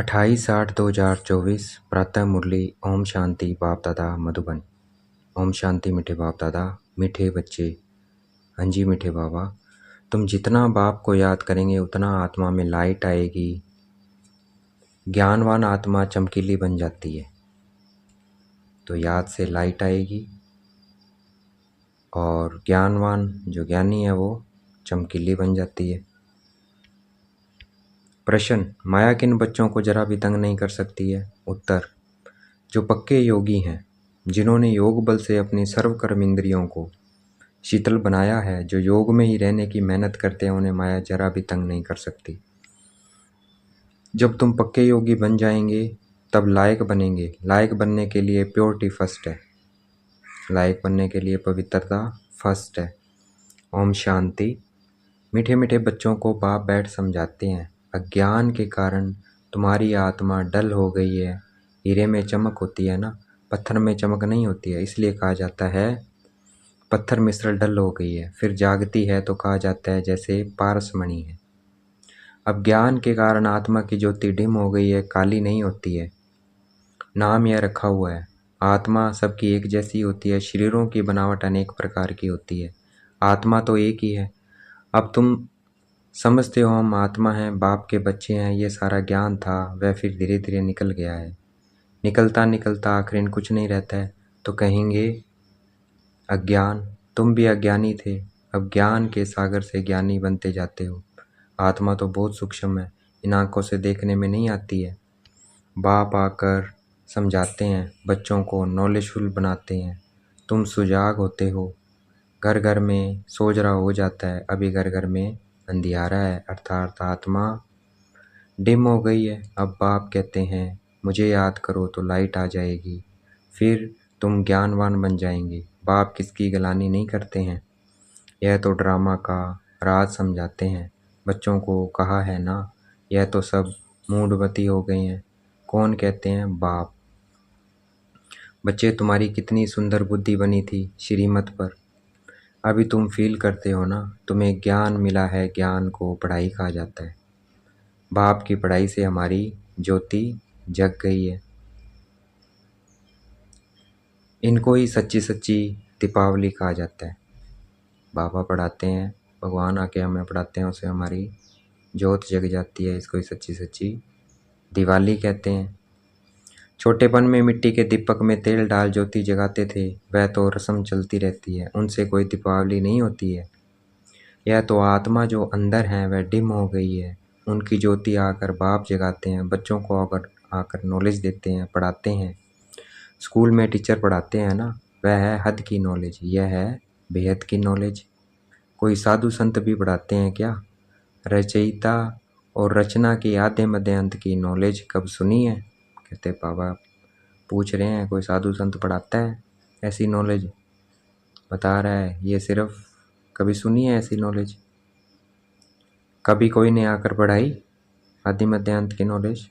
28/8/2024 प्रातः मुरली। ओम शांति बाप दादा मधुबन। ओम शांति मीठे बाप दादा, मीठे बच्चे। हाँ जी मीठे बाबा, तुम जितना बाप को याद करेंगे उतना आत्मा में लाइट आएगी। ज्ञानवान आत्मा चमकीली बन जाती है, तो याद से लाइट आएगी और ज्ञानवान जो ज्ञानी है वो चमकीली बन जाती है। प्रश्न, माया किन बच्चों को जरा भी तंग नहीं कर सकती है? उत्तर, जो पक्के योगी हैं, जिन्होंने योग बल से अपनी सर्व कर्म इंद्रियों को शीतल बनाया है, जो योग में ही रहने की मेहनत करते हैं, उन्हें माया जरा भी तंग नहीं कर सकती। जब तुम पक्के योगी बन जाएंगे तब लायक बनेंगे। लायक बनने के लिए प्योरिटी फर्स्ट है, लायक बनने के लिए पवित्रता फर्स्ट है। ओम शांति। मीठे मीठे बच्चों को बाप बैठ समझाते हैं, अज्ञान के कारण तुम्हारी आत्मा डल हो गई है। हीरे में चमक होती है ना, पत्थर में चमक नहीं होती है, इसलिए कहा जाता है पत्थर मिश्र डल हो गई है। फिर जागती है तो कहा जाता है जैसे पारसमणि है। अब ज्ञान के कारण आत्मा की ज्योति डिम हो गई है, काली नहीं होती है। नाम यह रखा हुआ है, आत्मा सबकी एक जैसी होती है। शरीरों की बनावट अनेक प्रकार की होती है, आत्मा तो एक ही है। अब तुम समझते हो हम आत्मा हैं, बाप के बच्चे हैं, ये सारा ज्ञान था वह फिर धीरे धीरे निकल गया है। निकलता निकलता आखिर कुछ नहीं रहता है, तो कहेंगे अज्ञान। तुम भी अज्ञानी थे, अब ज्ञान के सागर से ज्ञानी बनते जाते हो। आत्मा तो बहुत सूक्ष्म है, इन आँखों से देखने में नहीं आती है। बाप आकर समझाते हैं, बच्चों को नॉलेजफुल बनाते हैं। तुम सुजाग होते हो, घर घर में सोजरा हो जाता है। अभी घर घर में अंधियारा है, अर्थात आत्मा डिम हो गई है। अब बाप कहते हैं मुझे याद करो तो लाइट आ जाएगी, फिर तुम ज्ञानवान बन जाएंगे। बाप किसकी गलानी नहीं करते हैं, यह तो ड्रामा का राज समझाते हैं। बच्चों को कहा है ना, यह तो सब मूढ़मती हो गए हैं। कौन कहते हैं? बाप। बच्चे, तुम्हारी कितनी सुंदर बुद्धि बनी थी श्रीमत पर, अभी तुम फील करते हो ना, तुम्हें ज्ञान मिला है। ज्ञान को पढ़ाई कहा जाता है। बाप की पढ़ाई से हमारी ज्योति जग गई है। इनको ही सच्ची सच्ची दीपावली कहा जाता है। बाबा पढ़ाते हैं, भगवान आके हमें पढ़ाते हैं, उसे हमारी ज्योत जग जाती है। इसको ही सच्ची सच्ची दिवाली कहते हैं। छोटेपन में मिट्टी के दीपक में तेल डाल ज्योति जगाते थे, वह तो रस्म चलती रहती है, उनसे कोई दीपावली नहीं होती है। यह तो आत्मा जो अंदर है वह डिम हो गई है, उनकी ज्योति आकर बाप जगाते हैं। बच्चों को आकर नॉलेज देते हैं, पढ़ाते हैं। स्कूल में टीचर पढ़ाते हैं ना, वह है हद की नॉलेज, यह है बेहद की नॉलेज। कोई साधु संत भी पढ़ाते हैं क्या? रचयिता और रचना की आधे मध्य अंत की नॉलेज कब सुनी है? कहते बाबा पूछ रहे हैं, कोई साधु संत पढ़ाता है ऐसी नॉलेज? बता रहा है ये सिर्फ कभी सुनी है ऐसी नॉलेज? कभी कोई ने आकर पढ़ाई आदि मध्यांत की नॉलेज?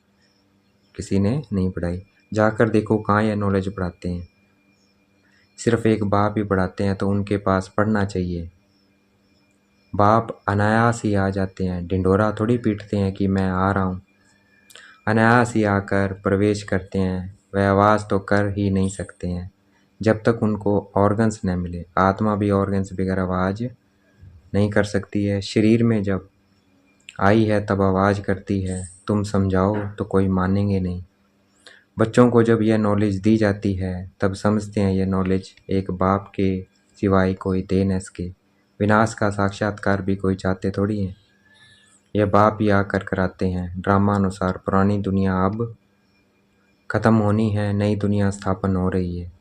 किसी ने नहीं पढ़ाई। जाकर देखो कहाँ यह नॉलेज पढ़ाते हैं। सिर्फ एक बाप ही पढ़ाते हैं, तो उनके पास पढ़ना चाहिए। बाप अनायास ही आ जाते हैं, ढिंढोरा थोड़ी पीटते हैं कि मैं आ रहा हूँ। अनायास ही आकर प्रवेश करते हैं, वह आवाज़ तो कर ही नहीं सकते हैं जब तक उनको ऑर्गन्स न मिले। आत्मा भी ऑर्गन्स बगैर आवाज़ नहीं कर सकती है। शरीर में जब आई है तब आवाज़ करती है। तुम समझाओ तो कोई मानेंगे नहीं। बच्चों को जब यह नॉलेज दी जाती है तब समझते हैं यह नॉलेज एक बाप के सिवाय कोई दे न सके। विनाश का साक्षात्कार भी कोई चाहते थोड़ी हैं, यह बाप ही आकर कराते हैं। ड्रामा अनुसार पुरानी दुनिया अब ख़त्म होनी है, नई दुनिया स्थापन हो रही है।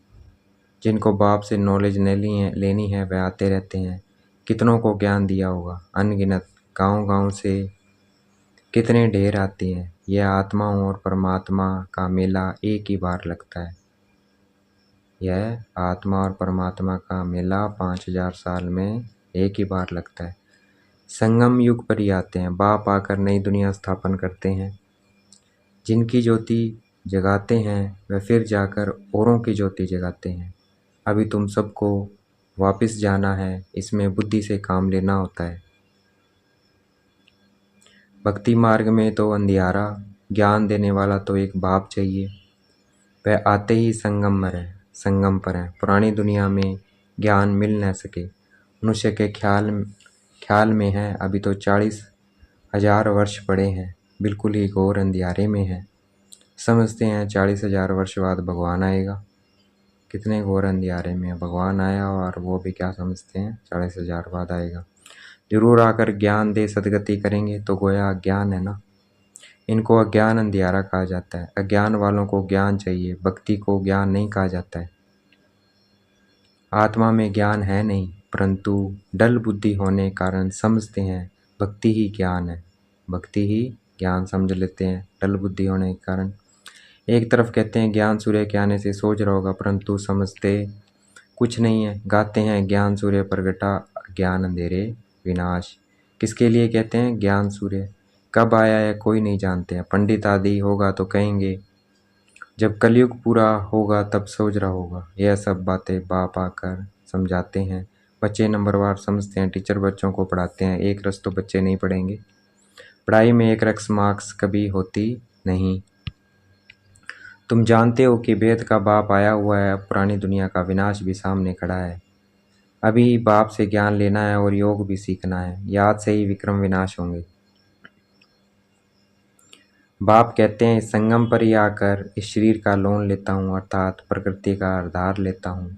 जिनको बाप से नॉलेज लेनी है वह आते रहते हैं। कितनों को ज्ञान दिया होगा, अनगिनत गांव गांव से कितने ढेर आते हैं। यह आत्माओं और परमात्मा का मेला एक ही बार लगता है। यह आत्मा और परमात्मा का मेला 5000 साल में एक ही बार लगता है। संगम युग पर ही आते हैं, बाप आकर नई दुनिया स्थापन करते हैं। जिनकी ज्योति जगाते हैं वह फिर जाकर औरों की ज्योति जगाते हैं। अभी तुम सबको वापस जाना है, इसमें बुद्धि से काम लेना होता है। भक्ति मार्ग में तो अंधियारा ज्ञान देने वाला तो एक बाप चाहिए। वह आते ही संगम पर है। पुरानी दुनिया में ज्ञान मिल न सके। मनुष्य के ख्याल में है अभी तो 40,000 वर्ष पड़े हैं, बिल्कुल ही घोर अंधियारे में है। समझते हैं 40,000 वर्ष बाद भगवान आएगा। कितने घोर अंधियारे में है, भगवान आया और वो भी क्या समझते हैं 40,000 बाद आएगा। जरूर आकर ज्ञान दे सदगति करेंगे तो गोया अज्ञान है ना। इनको अज्ञान अंधियारा कहा जाता है। अज्ञान वालों को ज्ञान चाहिए, भक्ति को ज्ञान नहीं कहा जाता है। आत्मा में ज्ञान है नहीं, परंतु डल बुद्धि होने कारण समझते हैं भक्ति ही ज्ञान है। भक्ति ही ज्ञान समझ लेते हैं डल बुद्धि होने के कारण। एक तरफ कहते हैं ज्ञान सूर्य के आने से सोच रहा होगा, परंतु समझते कुछ नहीं है। गाते हैं ज्ञान सूर्य प्रगटा, ज्ञान अंधेरे विनाश। किसके लिए कहते हैं ज्ञान सूर्य? कब आया है कोई नहीं जानते हैं। पंडित आदि होगा तो कहेंगे जब कलयुग पूरा होगा तब सोच रहा होगा। यह सब बातें बाप आकर समझाते हैं। बच्चे नंबरवार समझते हैं। टीचर बच्चों को पढ़ाते हैं। एक रस तो बच्चे नहीं पढ़ेंगे। पढ़ाई में एक रक्स मार्क्स कभी होती नहीं। तुम जानते हो कि वेद का बाप आया हुआ है। पुरानी दुनिया का विनाश भी सामने खड़ा है। अभी बाप से ज्ञान लेना है और योग भी सीखना है। याद से ही विक्रम विनाश होंगे। बाप कहते हैं इस संगम पर ही आकर इस शरीर का लोन लेता हूँ, अर्थात प्रकृति का आधार लेता हूँ।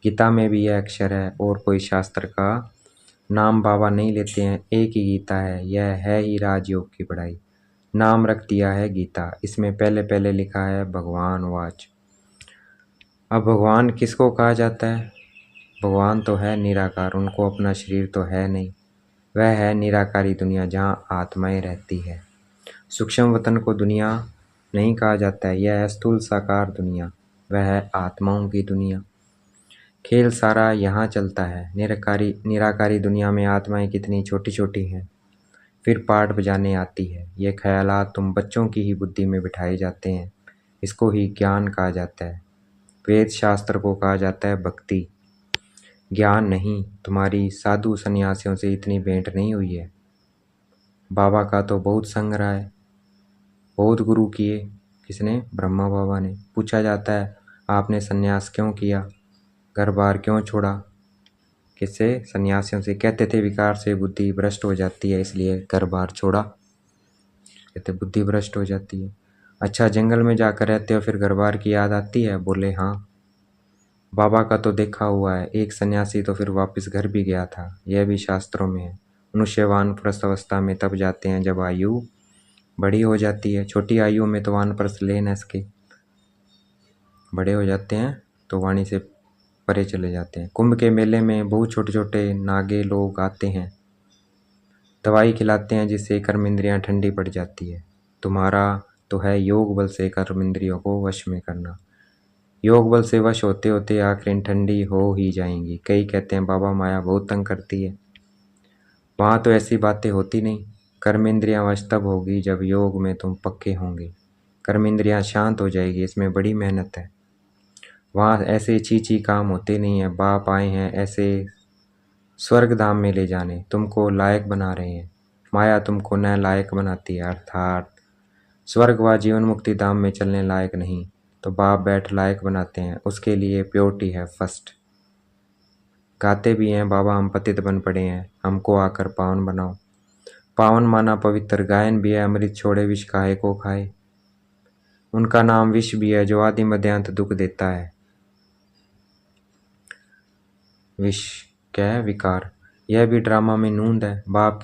गीता में भी यह अक्षर है और कोई शास्त्र का नाम बाबा नहीं लेते हैं। एक ही गीता है, यह है ही राजयोग की पढ़ाई। नाम रख दिया है गीता। इसमें पहले पहले लिखा है भगवान वाच। अब भगवान किसको कहा जाता है? भगवान तो है निराकार, उनको अपना शरीर तो है नहीं। वह है निराकारी दुनिया जहाँ आत्माएं रहती है। सूक्ष्म वतन को दुनिया नहीं कहा जाता है, यह है स्थूल साकार दुनिया। वह है आत्माओं की दुनिया। खेल सारा यहाँ चलता है। निराकारी दुनिया में आत्माएं कितनी छोटी छोटी हैं, फिर पाठ बजाने आती है। ये ख्यालात तुम बच्चों की ही बुद्धि में बिठाए जाते हैं। इसको ही ज्ञान कहा जाता है। वेद शास्त्र को कहा जाता है भक्ति, ज्ञान नहीं। तुम्हारी साधु सन्यासियों से इतनी भेंट नहीं हुई है। बाबा का तो बहुत संग रहा है, बहुत गुरु किए। किसने? ब्रह्मा बाबा ने। पूछा जाता है आपने सन्यास क्यों किया, घर बार क्यों छोड़ा? किससे? सन्यासियों से। कहते थे विकार से बुद्धि भ्रष्ट हो जाती है, इसलिए घर बार छोड़ा। कहते बुद्धि भ्रष्ट हो जाती है। अच्छा, जंगल में जाकर रहते हो फिर घर बार की याद आती है? बोले हाँ। बाबा का तो देखा हुआ है, एक सन्यासी तो फिर वापस घर भी गया था। यह भी शास्त्रों में है। मनुष्य वानप्रस्थ अवस्था में तब जाते हैं जब आयु बड़ी हो जाती है। छोटी आयु में तो वानप्रस्थ ले न सके, बड़े हो जाते हैं तो वाणी से परे चले जाते हैं। कुंभ के मेले में बहुत छोटे छोटे नागे लोग आते हैं, दवाई खिलाते हैं जिससे कर्म इंद्रियाँ ठंडी पड़ जाती है। तुम्हारा तो है योग बल से कर्म इंद्रियों को वश में करना। योग बल से वश होते होते आखिर ठंडी हो ही जाएंगी। कई कहते हैं बाबा माया बहुत तंग करती है। वहाँ तो ऐसी बातें होती नहीं। कर्म इंद्रियाँ वश तब होगी जब योग में तुम पक्के होंगे। कर्म इंद्रियाँ शांत हो जाएगी, इसमें बड़ी मेहनत है। वहाँ ऐसे छी काम होते नहीं है। बाप आए हैं ऐसे स्वर्ग धाम में ले जाने, तुमको लायक बना रहे हैं। माया तुमको न लायक बनाती है, अर्थात स्वर्ग व जीवन मुक्ति धाम में चलने लायक नहीं, तो बाप बैठ लायक बनाते हैं। उसके लिए प्योरिटी है फर्स्ट। गाते भी हैं बाबा हम पतित बन पड़े हैं, हमको आकर पावन बनाओ। पावन माना पवित्र। गायन भी है अमृत छोड़े विष काहे को खाए। उनका नाम विष भी है जो आदि मध्यांत दुख देता है। विष क्या है? विकार। यह भी ड्रामा में नूंद है। बाप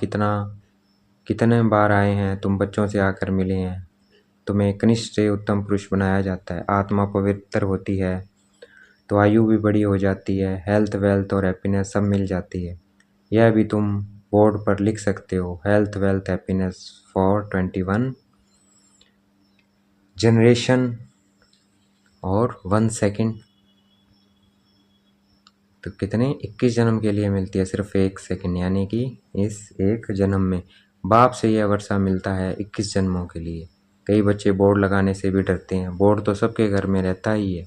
कितने बार आए हैं, तुम बच्चों से आकर मिले हैं। तुम्हें कनिष्ठ से उत्तम पुरुष बनाया जाता है। आत्मा पवित्र होती है तो आयु भी बड़ी हो जाती है। हेल्थ वेल्थ और हैप्पीनेस सब मिल जाती है। यह भी तुम बोर्ड पर लिख सकते हो, health wealth happiness for 21 generation और 1 सेकेंड। तो कितने? 21 जन्म के लिए मिलती है सिर्फ 1 सेकेंड, यानी कि इस एक जन्म में बाप से यह वर्षा मिलता है 21 जन्मों के लिए। कई बच्चे बोर्ड लगाने से भी डरते हैं। बोर्ड तो सबके घर में रहता ही है।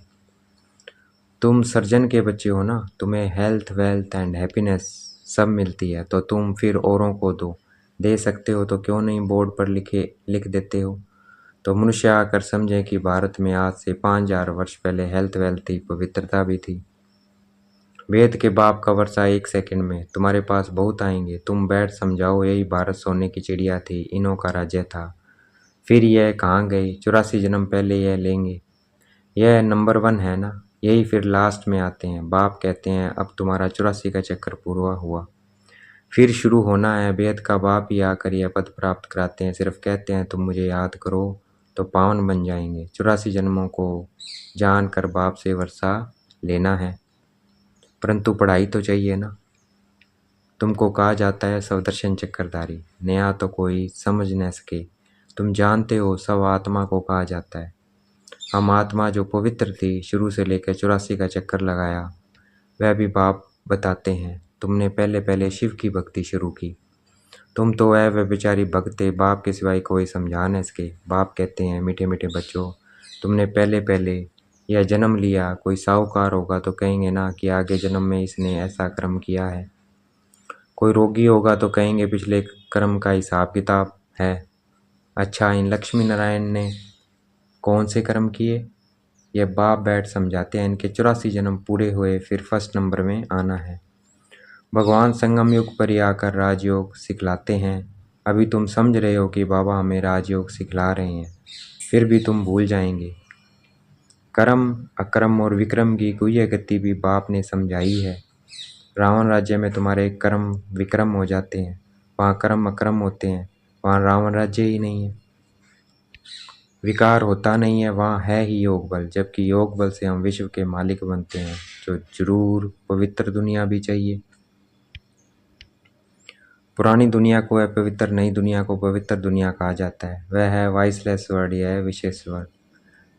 तुम सर्जन के बच्चे हो ना, तुम्हें हेल्थ वेल्थ एंड हैप्पीनेस सब मिलती है, तो तुम फिर औरों को दे सकते हो तो क्यों नहीं बोर्ड पर लिख देते हो। तो मनुष्य आकर समझे कि भारत में आज से 5000 वर्ष पहले हेल्थ वेल्थ थी, पवित्रता भी थी। वेद के बाप का वर्षा 1 सेकंड में तुम्हारे पास बहुत आएंगे। तुम बैठ समझाओ, यही भारत सोने की चिड़िया थी, इन्हों का राज्य था। फिर यह कहाँ गई? 84 जन्म पहले यह लेंगे। यह नंबर 1 है ना, यही फिर लास्ट में आते हैं। बाप कहते हैं अब तुम्हारा 84 का चक्कर पूरा हुआ, फिर शुरू होना है। वेद का बाप ही आकर यह पद प्राप्त कराते हैं। सिर्फ कहते हैं तुम मुझे याद करो तो पावन बन जाएंगे। 84 जन्मों को जान कर बाप से वर्षा लेना है, परंतु पढ़ाई तो चाहिए ना। तुमको कहा जाता है स्वदर्शन चक्रधारी, नया तो कोई समझ न सके। तुम जानते हो सब आत्मा को कहा जाता है। हम आत्मा जो पवित्र थी, शुरू से लेकर 84 का चक्कर लगाया, वह भी बाप बताते हैं। तुमने पहले पहले शिव की भक्ति शुरू की। तुम तो वह बेचारी भक्त थे, बाप के सिवाय कोई समझा न सके। बाप कहते हैं मीठे मीठे बच्चों, तुमने पहले पहले यह जन्म लिया। कोई साहूकार होगा तो कहेंगे ना कि आगे जन्म में इसने ऐसा कर्म किया है। कोई रोगी होगा तो कहेंगे पिछले कर्म का हिसाब किताब है। अच्छा, इन लक्ष्मी नारायण ने कौन से कर्म किए? यह बाप बैठ समझाते हैं। इनके 84 जन्म पूरे हुए, फिर फर्स्ट नंबर में आना है। भगवान संगम युग पर ही आकर राजयोग सिखलाते हैं। अभी तुम समझ रहे हो कि बाबा हमें राजयोग सिखला रहे हैं, फिर भी तुम भूल जाएंगे। कर्म अकर्म और विक्रम की गुह्य गति भी बाप ने समझाई है। रावण राज्य में तुम्हारे कर्म विक्रम हो जाते हैं, वहाँ कर्म अकर्म होते हैं, वहाँ रावण राज्य ही नहीं है। विकार होता नहीं है, वहाँ है ही योग बल। जबकि योग बल से हम विश्व के मालिक बनते हैं, जो जरूर पवित्र दुनिया भी चाहिए। पुरानी दुनिया को अपवित्र, नई दुनिया को पवित्र दुनिया कहा जाता है। वह है वाइसलेस वर्ड, यह है विशेष वर्ड।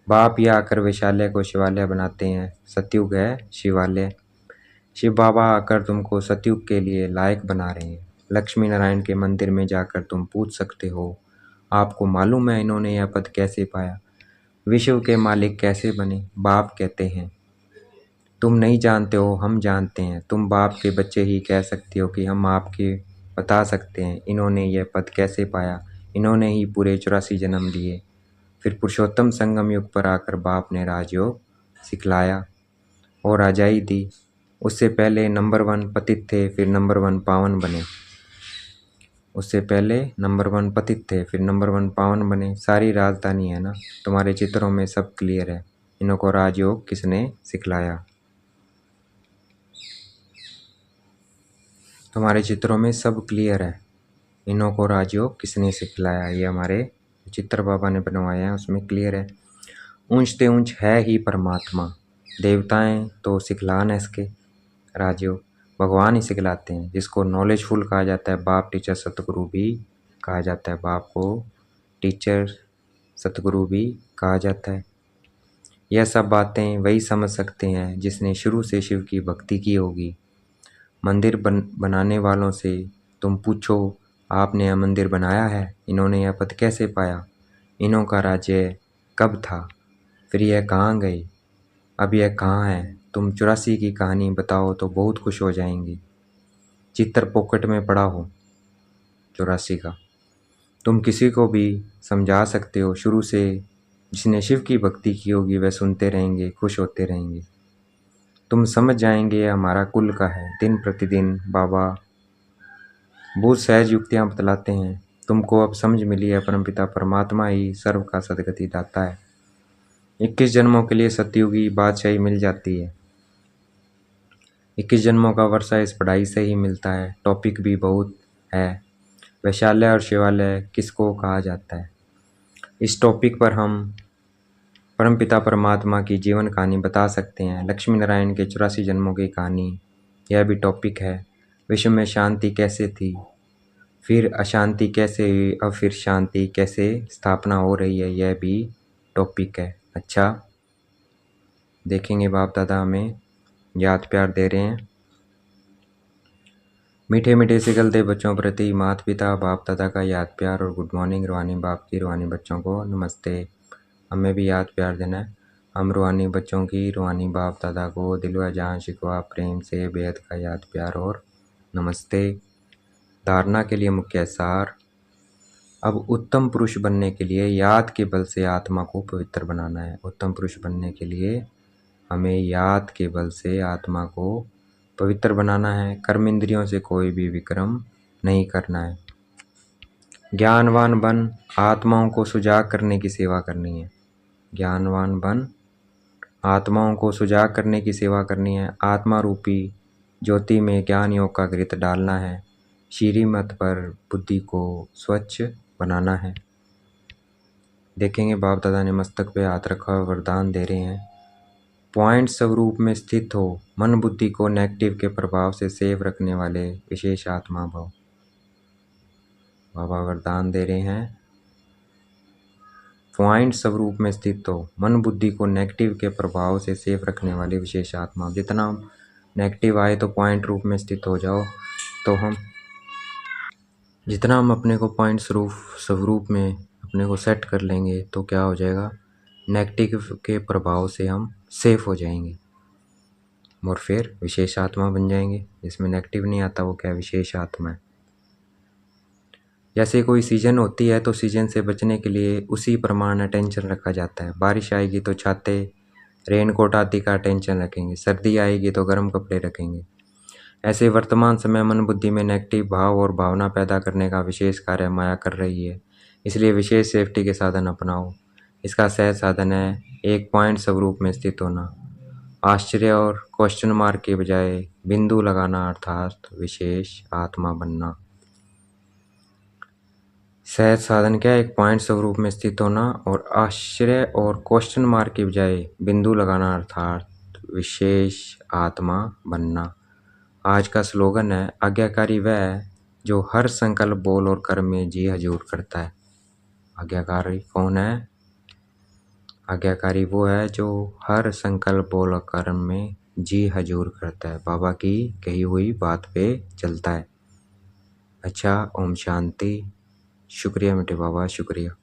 बाप ही आकर वैशाल्य को शिवालय बनाते हैं। सतयुग है शिवालय। शिव बाबा आकर तुमको सतयुग के लिए लायक बना रहे हैं। लक्ष्मी नारायण के मंदिर में जाकर तुम पूछ सकते हो, आपको मालूम है इन्होंने यह पद कैसे पाया, विश्व के मालिक कैसे बने? बाप कहते हैं तुम नहीं जानते हो, हम जानते हैं। तुम बाप के बच्चे ही कह सकते हो कि हम आपके बता सकते हैं इन्होंने यह पद कैसे पाया। इन्होंने ही पूरे 84 जन्म लिए। फिर पुरुषोत्तम संगम युग पर आकर बाप ने राजयोग सिखलाया और राजाई दी। उससे पहले नंबर 1 पतित थे, फिर नंबर 1 पावन बने। उससे पहले नंबर 1 पतित थे, फिर नंबर 1 पावन बने। सारी राजधानी है ना, तुम्हारे चित्रों में सब क्लियर है। इनको राजयोग किसने सिखलाया? तुम्हारे चित्रों में सब क्लियर है, इन्हों को राजयोग किसने सिखलाया। ये हमारे चित्र बाबा ने बनवाए हैं, उसमें क्लियर है। ऊंच ते ऊंच है ही परमात्मा, देवताएं तो सिखला न सके राजयोग, भगवान ही सिखलाते हैं। जिसको नॉलेजफुल कहा जाता है, बाप टीचर सतगुरु भी कहा जाता है। बाप को टीचर सतगुरु भी कहा जाता है। यह सब बातें वही समझ सकते हैं जिसने शुरू से शिव की भक्ति की होगी। मंदिर बनाने वालों से तुम पूछो, आपने यह मंदिर बनाया है, इन्होंने यह पद कैसे पाया, इन्हों का राज्य कब था, फिर यह कहाँ गए, अब यह कहाँ है? तुम 84 की कहानी बताओ तो बहुत खुश हो जाएंगे। चित्र पॉकेट में पड़ा हो 84 का, तुम किसी को भी समझा सकते हो। शुरू से जिसने शिव की भक्ति की होगी वह सुनते रहेंगे, खुश होते रहेंगे। तुम समझ जाएंगे हमारा कुल का है। दिन प्रतिदिन बाबा बहुत सहज युक्तियाँ बतलाते हैं। तुमको अब समझ मिली है, परमपिता परमात्मा ही सर्व का सदगति दाता है। 21 जन्मों के लिए सतयुगी बादशाही मिल जाती है। 21 जन्मों का वर्षा इस पढ़ाई से ही मिलता है। टॉपिक भी बहुत है। वैशाल्य और शिवालय किसको कहा जाता है? इस टॉपिक पर हम परमपिता परमात्मा की जीवन कहानी बता सकते हैं। लक्ष्मी नारायण के 84 जन्मों की कहानी, यह भी टॉपिक है। विश्व में शांति कैसे थी, फिर अशांति कैसे हुई, अब फिर शांति कैसे स्थापना हो रही है, यह भी टॉपिक है। अच्छा, देखेंगे बाप दादा हमें याद प्यार दे रहे हैं। मीठे मीठे सिगलते बच्चों प्रति माता पिता बाप दादा का याद प्यार और गुड मॉर्निंग। रूहानी बाप की रूहानी बच्चों को नमस्ते। हमें भी याद प्यार देना है। हम रूहानी बच्चों की रूहानी बाप दादा को दिल व जान शिकवा प्रेम से बेहद का याद प्यार और नमस्ते। धारणा के लिए मुख्य सार, अब उत्तम पुरुष बनने के लिए याद के बल से आत्मा को पवित्र बनाना है। उत्तम पुरुष बनने के लिए हमें याद के बल से आत्मा को पवित्र बनाना है। कर्म इंद्रियों से कोई भी विक्रम नहीं करना है। ज्ञानवान बन आत्माओं को सुजाग करने की सेवा करनी है। ज्ञानवान बन आत्माओं को सुजाग करने की सेवा करनी है। आत्मा रूपी ज्योति में ज्ञान योग का घृत डालना है। श्रीमत पर बुद्धि को स्वच्छ बनाना है। देखेंगे बाप दादा ने मस्तक पे हाथ रखा और वरदान दे रहे हैं। पॉइंट स्वरूप में स्थित हो, मन बुद्धि को नेगेटिव के प्रभाव से सेफ रखने वाले विशेष आत्मा भव। बाबा वरदान दे रहे हैं, पॉइंट स्वरूप में स्थित हो, मन बुद्धि को नेगेटिव के प्रभाव से सेफ रखने वाले विशेष आत्मा। जितना नेगेटिव आए तो पॉइंट रूप में स्थित हो जाओ। तो जितना हम अपने को पॉइंट स्वरूप में अपने को सेट कर लेंगे तो क्या हो जाएगा, नेगेटिव के प्रभाव से हम सेफ हो जाएंगे और फिर विशेष आत्मा बन जाएंगे। जिसमें नेगेटिव नहीं आता वो क्या, विशेष आत्मा है। जैसे कोई सीजन होती है तो सीजन से बचने के लिए उसी प्रमाण अटेंशन रखा जाता है। बारिश आएगी तो छाते, रेनकोट आदि का अटेंशन रखेंगे। सर्दी आएगी तो गर्म कपड़े रखेंगे। ऐसे वर्तमान समय मन बुद्धि में नेगेटिव भाव और भावना पैदा करने का विशेष कार्य माया कर रही है। इसलिए विशेष सेफ्टी के साधन अपनाओ। इसका सहज साधन है एक पॉइंट स्वरूप में स्थित होना। आश्चर्य और क्वेश्चन मार्क के बजाय बिंदु लगाना, अर्थात विशेष आत्मा बनना। सहज साधन क्या है, एक पॉइंट स्वरूप में स्थित होना और आश्चर्य और क्वेश्चन मार्क के बजाय बिंदु लगाना, अर्थात विशेष आत्मा बनना। आज का स्लोगन है, आज्ञाकारी वह है जो हर संकल्प बोल और कर्म में जी हजूर करता है। आज्ञाकारी कौन है? आज्ञाकारी वो है जो हर संकल्प बोल और कर्म में जी हजूर करता है, बाबा की कही हुई बात पे चलता है। अच्छा, ओम शांति। शुक्रिया मेरे बाबा, शुक्रिया।